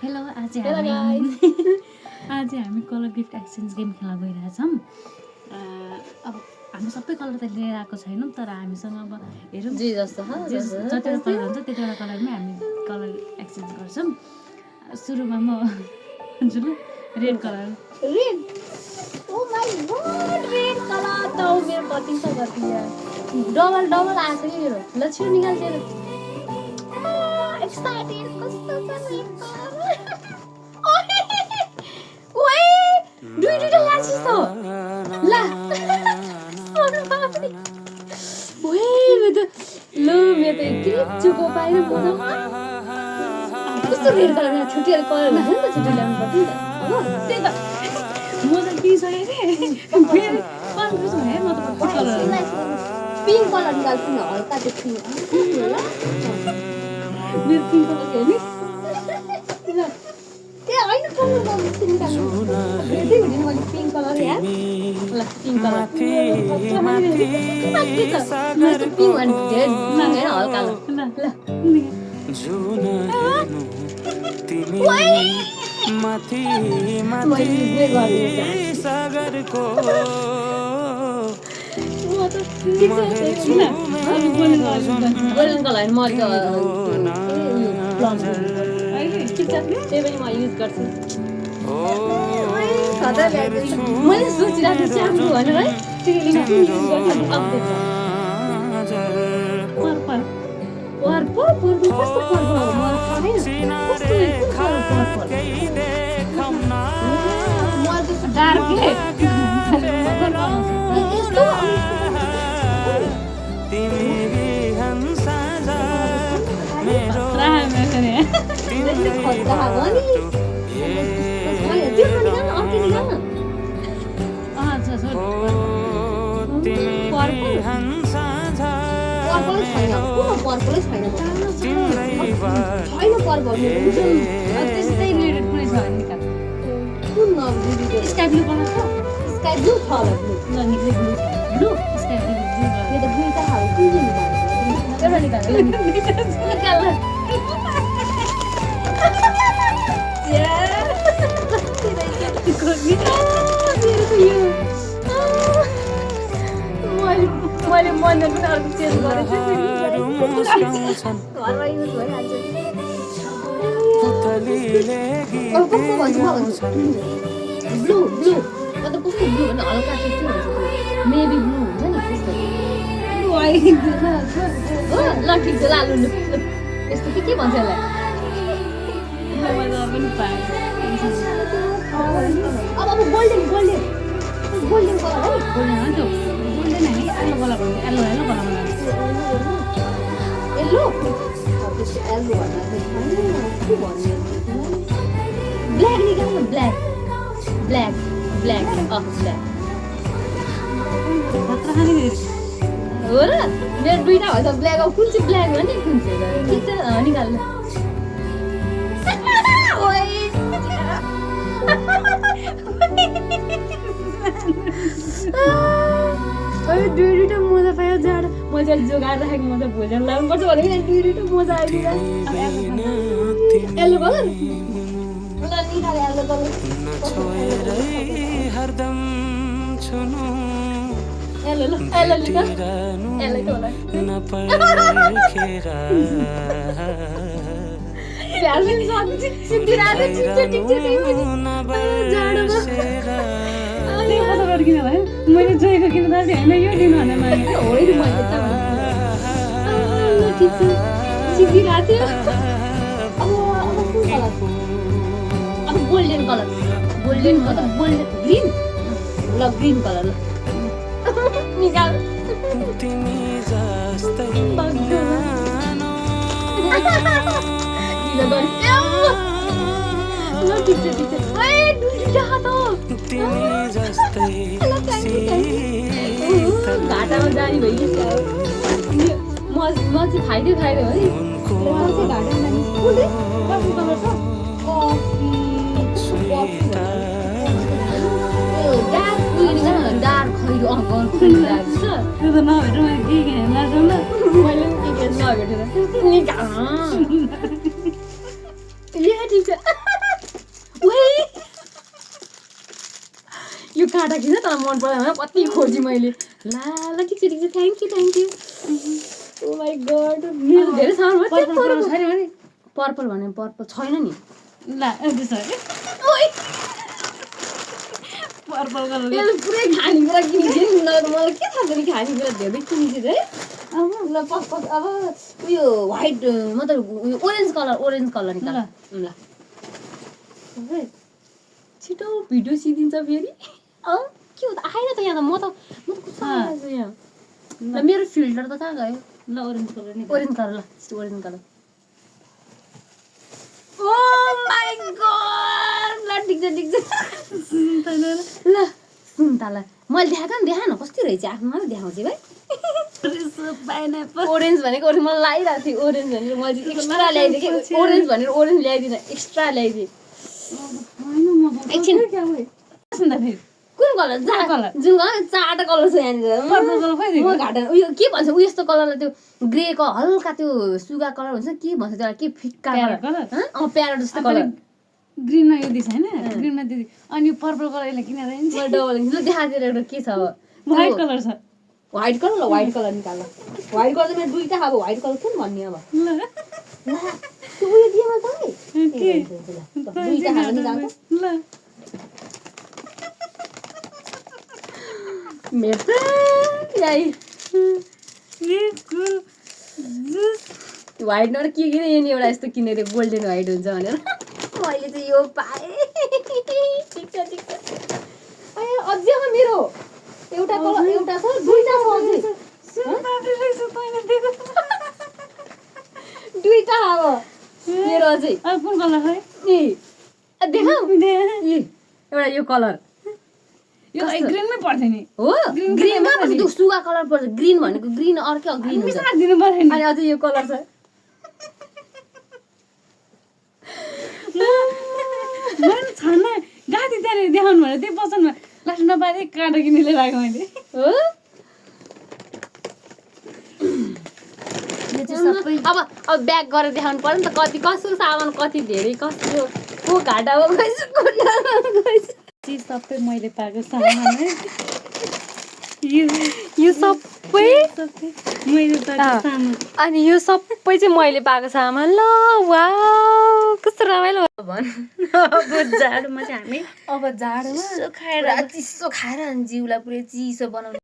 Hello आज हामी colour gift exchange game खेल्न गइरहेछौँ। अब हामी सबै कलर त लिएर आएको छैनौँ, तर हामीसँग अब हेरौँ जतिवटा कलर हुन्छ त्यतिवटा कलरमै हामी कलर एक्सचेन्ज गर्छौँ। सुरुमा म जुलु red colour. Red oh my god red colour त मेरो कति छ कति यार डबल आछ के यो ल छिटो निकाल तेरो एक्साइटेड कस्तो छ रेड कलर ओए दुईटा लाछि त ला ओए मेरो त ग्रिप चुको पाएर मजा कस्तो रेड कलर छुट्टिएर कलर नछ नि त छुट्टी ल्याउनु पर्छ नि त अब त्यही त म त पिसकेँ के फेरि कन्फ्युज भएँ म त पिङ्क कलर निकाल्छु न हल्का त्यो पिङ्क मेरो पिङ्क कलर थियो नि ए होइन कलर गर्छु निकाल्नु रेडै हुने मैले पिङ्क कलर यार ल पिङ्क कलर मैले पिङ्क भने धेरै होइन हल्का ल सागरको गोल्डन कलर मर्को त्यही पनि म युज गर्छु मैले सोचिरहेको थिएँ च्याम्पो भनेर है त्यस्तै रिलेटेड कुनै छ भने निकाल। स्काई ब्लू कलर छ स्काई ब्लू छ होला ब्लू ल निक्ले ब्लू ब्लू स्काई ब्लू यो त ब्लू त खाऊ कुन एउटा निकाल मैले मन पनि अर्को चेन्ज गरेको घरमा युज भइहाल्छ कस्तो भन्छु ब्लू ब्लू अन्त कस्तो ब्लू भने हल्का के भन्छ त्यो मेबी ब्लू हुन्छ नि त्यस्तो हो ल ठिक छ लालु यस्तो के भन्छ यसलाई अब गोल्डन कलर है गोल्डन होइन त्यो गोल्डन होइन एल्लो कलर हुन्छ एल्लो कलर येल्लो ब्ल्याक निकाल्नु ब्ल्याक ब्ल्याक ब्ल्याक ब्ल्याक हो र मेरो दुईटा भयो त ब्ल्याक अब कुन चाहिँ ब्ल्याक हो नि कुन चाहिँ ठिक छ निकाल्नु दुईटा मोजा पायो जाडो मैले जोगाएर राखेको मोजा भोलि लाउनुपर्छ भने दुईटा मोजा आइदिन्छ येल्लो कलर ल निकाले येल्लो कलर येल्लो ल येल्लो निकाल येल्लो कलर प्यारले साथी सिद्धिराले ठिक छ जाडोमा किन भयो मैले जोएको किन दाजु होइन यो दिनु भने मागे होइन मैले त ठिक छ सिद्धिरहेको थियो अब गोल्डन कलर ग्रिन ल ग्रिन कलर ल निकाल घाटामा जाने भइसक्यो म चाहिँ खाइदियो है डार्क खैरो लाग्छ त्यो त नभेटेर मैले के हेर्न जाउँ न मैले पनि के नभेटेर निकाल ठिक छ ओइ यो काटा किन तर मन पर्दैन कति खोजी मैले ला ल ठिक छ thank you oh my god मेरो धेरै सामान पर्पल छैन भने पर्पल भने पर्पल छैन नि ल त्यसो ओइ पर्पल कलर यो पुरै खानेकुरा किनिदिए नि मलाई के थाहा छ नि खानेकुरा धेरै किनिदिए है अब ल पस अब उयो व्हाइट मतलब उयो ओरेन्ज कलर निकाल ल छिटो भिडियो सिदिन्छ फेरि के हो त आएन त यहाँ त म त कस्तो आइरहेको छु यहाँ ल मेरो फिल्टर त कहाँ गयो ल ओरेन्ज कलर नि ओरेन्ज कलर ल orange colour oh my god ल ठिक छ ल सुन्तला मैले देखा न कस्तो रहेछ आफ्नो मात्रै देखाउँछु भाइ पाइनएप्पल ओरेन्ज भनेको ओरेन्ज मलाई लागिरहेको थियो ओरेन्ज भनेर मैले एक्स्ट्रा ल्याइदिएँ कि ओरेन्ज भनेर ओरेन्ज ल्याइदिनँ एक्स्ट्रा ल्याइदिएँ एकछिन कुन कलर जुन कलर चारवटा कलर छ यहाँनिर पर्पल कलर खोइ म घाटा उयो के भन्छ उयो यस्तो कलरलाई त्यो ग्रेको हल्का त्यो सुगा कलर हुन्छ के भन्छ त्यसलाई के फिक्का कलर प्यारो जस्तो कलर ग्रीनमा यो दिस हैन ग्रीनमा दिदी अनि यो पर्पल कलर यसले किनेर हिँड्छ म डबल ल देखातिर एउटा के छ व्हाइट कलर छ व्हाइट कलर ल व्हाइट कलर निकाल व्हाइट कलर मेरो दुईटा अब व्हाइट कलर कुन भन्ने अब ल त्यो उयो दिए मलाई के दुईटा हाल निकाल ल मेरो याइ ये कुल जुस व्हाइट नर के किन यहाँ एउटा यस्तो किनेर गोल्डन व्हाइट हुन्छ भनेर मैले चाहिँ यो पाएँ ठिक छ ए अझै हो मेरो एउटा कलर एउटा छ दुईटा छ अझै दुईटा अब मेरो अझै अब कुन कलर है ए देखाऊ एउटा यो कलर यो ग्रीनमै पर्छ नि हो ग्रीन कहाँ पर्छ त्यो सुगा कलर पर्छ ग्रीन भनेको ग्रीन अर्कै ग्रीन हुन्छ साथ दिनु पर्यो नि अनि अझै यो कलर छ मैले छान्न गाडी त्यहाँनिर देखाउनु भनेर त्यही पसलमा लास्ट नपाए काँटा किनेर लिएर आएको मैले हो यो चाहिँ सबै अब ब्याग गरेर देखाउनु पर्यो नि त कति कसको सामान कति धेरै कसको को घाटा हो गइस चिज सबै मैले पाएको सामान है यो सबै मैले पाएको सामान अनि यो सबै चाहिँ मैले पाएको सामान ल वाउ कस्तो रमाइलो भन अब जाडोमा चाहिँ हामी अब जाडोमा चिसो खाएर चिसो खाएर जिउलाई पुरै चिसो बनाउनु